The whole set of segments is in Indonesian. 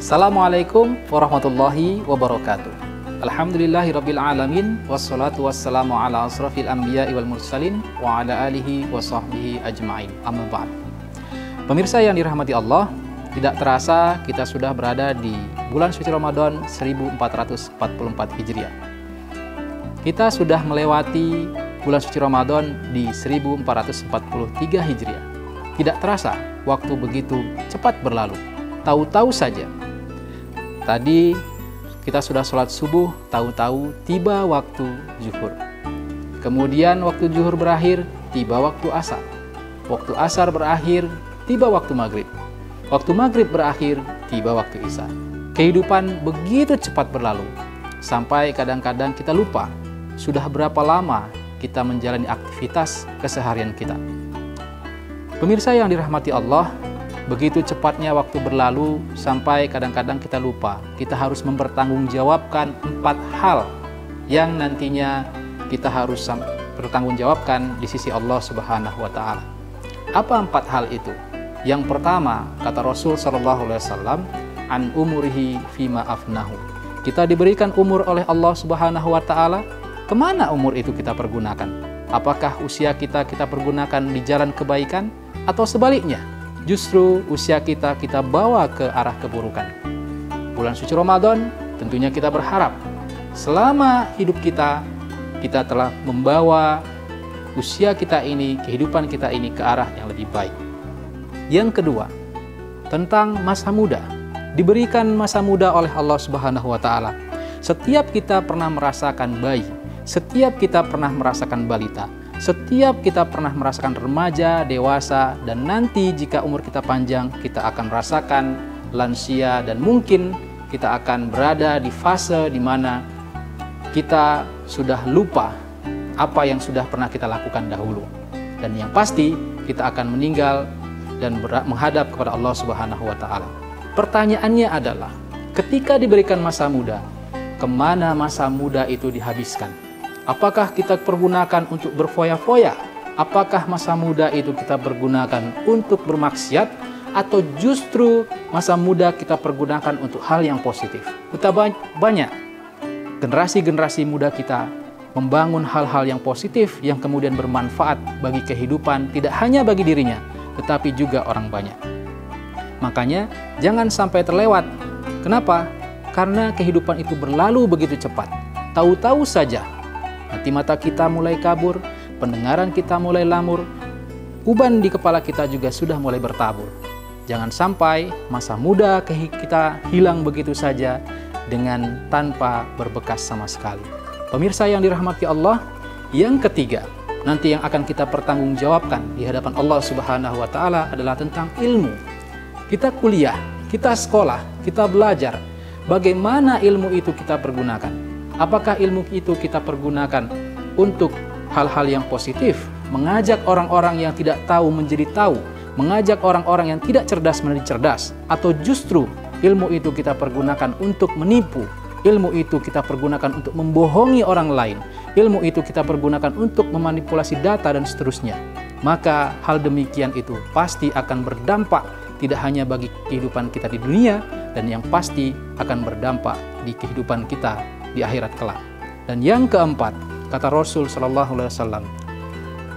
Assalamualaikum warahmatullahi wabarakatuh. Alhamdulillahirabbil alamin wassalatu wassalamu ala asrafil anbiya'i wal mursalin wa ala alihi wa sahbihi ajma'in. Amma ba'd. Pemirsa yang dirahmati Allah, tidak terasa kita sudah berada di bulan suci Ramadan 1444 Hijriah. Kita sudah melewati bulan suci Ramadan di 1443 Hijriah. Tidak terasa waktu begitu cepat berlalu. Tahu-tahu saja tadi kita sudah sholat subuh, tahu-tahu tiba waktu zuhur. Kemudian waktu zuhur berakhir, tiba waktu asar. Waktu asar berakhir, tiba waktu maghrib. Waktu maghrib berakhir, tiba waktu isya. Kehidupan begitu cepat berlalu, sampai kadang-kadang kita lupa sudah berapa lama kita menjalani aktivitas keseharian kita. Pemirsa yang dirahmati Allah, begitu cepatnya waktu berlalu sampai kadang-kadang kita lupa. Kita harus mempertanggungjawabkan 4 hal yang nantinya kita harus bertanggungjawabkan di sisi Allah Subhanahu wa Ta'ala. Apa 4 hal itu? Yang pertama, kata Rasul sallallahu alaihi wasallam, an umurihi fima afnahu. Kita diberikan umur oleh Allah Subhanahu wa Ta'ala. Kemana umur itu kita pergunakan? Apakah usia kita pergunakan di jalan kebaikan atau sebaliknya? Justru usia kita bawa ke arah keburukan. Bulan suci Ramadan tentunya kita berharap selama hidup kita telah membawa usia kita ini, kehidupan kita ini ke arah yang lebih baik. Yang kedua, tentang masa muda. Diberikan masa muda oleh Allah Subhanahu wa Ta'ala. Setiap kita pernah merasakan bayi, setiap kita pernah merasakan balita, setiap kita pernah merasakan remaja, dewasa, dan nanti jika umur kita panjang, kita akan merasakan lansia dan mungkin kita akan berada di fase di mana kita sudah lupa apa yang sudah pernah kita lakukan dahulu. Dan yang pasti, kita akan meninggal dan menghadap kepada Allah Subhanahu wa Ta'ala. Pertanyaannya adalah, ketika diberikan masa muda, kemana masa muda itu dihabiskan? Apakah kita pergunakan untuk berfoya-foya? Apakah masa muda itu kita pergunakan untuk bermaksiat? Atau justru masa muda kita pergunakan untuk hal yang positif? Betapa banyak generasi-generasi muda kita membangun hal-hal yang positif yang kemudian bermanfaat bagi kehidupan, tidak hanya bagi dirinya, tetapi juga orang banyak. Makanya jangan sampai terlewat. Kenapa? Karena kehidupan itu berlalu begitu cepat. Tahu-tahu saja hati mata kita mulai kabur, pendengaran kita mulai lamur, uban di kepala kita juga sudah mulai bertabur. Jangan sampai masa muda kita hilang begitu saja dengan tanpa berbekas sama sekali. Pemirsa yang dirahmati Allah, yang ketiga, nanti yang akan kita pertanggungjawabkan di hadapan Allah Subhanahu wa Ta'ala adalah tentang ilmu. Kita kuliah, kita sekolah, kita belajar. Bagaimana ilmu itu kita pergunakan? Apakah ilmu itu kita pergunakan untuk hal-hal yang positif, mengajak orang-orang yang tidak tahu menjadi tahu, mengajak orang-orang yang tidak cerdas menjadi cerdas, atau justru ilmu itu kita pergunakan untuk menipu, ilmu itu kita pergunakan untuk membohongi orang lain, ilmu itu kita pergunakan untuk memanipulasi data dan seterusnya? Maka hal demikian itu pasti akan berdampak tidak hanya bagi kehidupan kita di dunia, dan yang pasti akan berdampak di kehidupan kita di akhirat kelak. Dan yang keempat, kata Rasul sallallahu alaihi wasallam,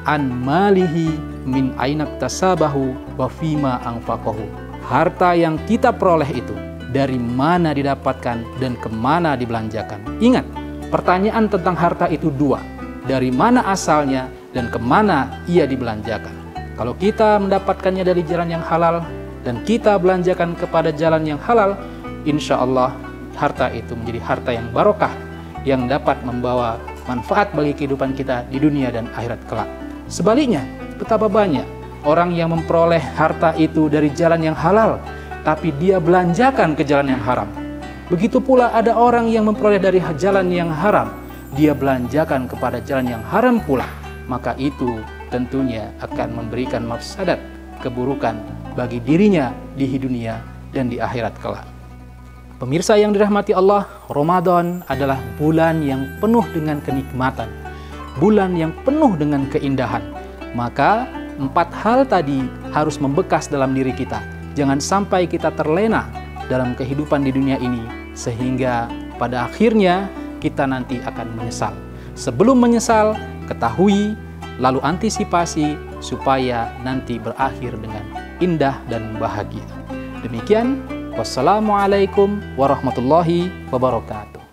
an malihi min ainak tasabahu wa fima anfaqahu. Harta yang kita peroleh itu dari mana didapatkan dan kemana dibelanjakan. Ingat, pertanyaan tentang harta itu 2. Dari mana asalnya dan kemana ia dibelanjakan. Kalau kita mendapatkannya dari jalan yang halal dan kita belanjakan kepada jalan yang halal, insya Allah harta itu menjadi harta yang barokah, yang dapat membawa manfaat bagi kehidupan kita di dunia dan akhirat kelak. Sebaliknya, betapa banyak orang yang memperoleh harta itu dari jalan yang halal, tapi dia belanjakan ke jalan yang haram. Begitu pula ada orang yang memperoleh dari jalan yang haram, dia belanjakan kepada jalan yang haram pula. Maka itu tentunya akan memberikan mafsadat, keburukan bagi dirinya di dunia dan di akhirat kelak. Pemirsa yang dirahmati Allah, Ramadan adalah bulan yang penuh dengan kenikmatan, bulan yang penuh dengan keindahan. Maka 4 hal tadi harus membekas dalam diri kita. Jangan sampai kita terlena, dalam kehidupan di dunia ini, sehingga pada akhirnya kita nanti akan menyesal. Sebelum menyesal, ketahui, lalu antisipasi supaya nanti berakhir dengan indah dan bahagia. Demikian, wassalamualaikum warahmatullahi wabarakatuh.